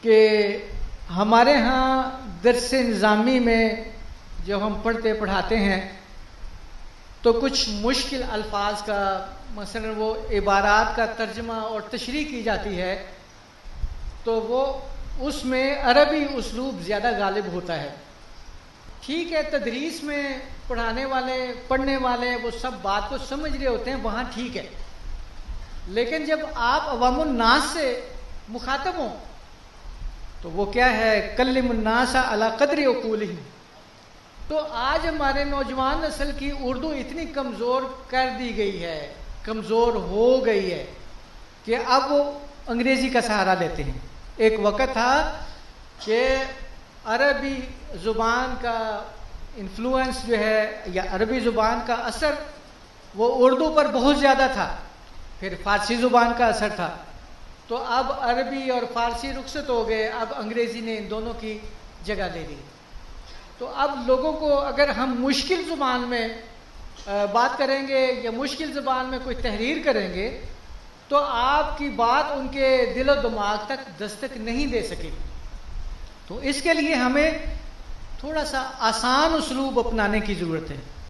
کہ ہمارے ہاں درس نظامی میں جب ہم پڑھاتے ہیں تو کچھ مشکل الفاظ کا مثلا وہ عبارات کا ترجمہ اور تشریح کی جاتی ہے تو وہ اس میں عربی اسلوب زیادہ غالب ہوتا ہے. ٹھیک ہے، تدریس میں پڑھانے والے پڑھنے والے وہ سب بات کو سمجھ رہے ہوتے ہیں، وہاں ٹھیک ہے. لیکن جب آپ عوام الناس سے مخاطب ہوں تو وہ کیا ہے، کلم الناس علی قدر عقولہم. تو آج ہمارے نوجوان نسل کی اردو اتنی کمزور کر دی گئی ہے، کمزور ہو گئی ہے کہ اب وہ انگریزی کا سہارا لیتے ہیں. ایک وقت تھا کہ عربی زبان کا انفلوئنس جو ہے یا عربی زبان کا اثر وہ اردو پر بہت زیادہ تھا، پھر فارسی زبان کا اثر تھا. تو اب عربی اور فارسی رخصت ہو گئے، اب انگریزی نے ان دونوں کی جگہ لے لی. تو اب لوگوں کو اگر ہم مشکل زبان میں بات کریں گے یا مشکل زبان میں کوئی تحریر کریں گے تو آپ کی بات ان کے دل و دماغ تک دستک نہیں دے سکے. تو اس کے لیے ہمیں تھوڑا سا آسان اسلوب اپنانے کی ضرورت ہے.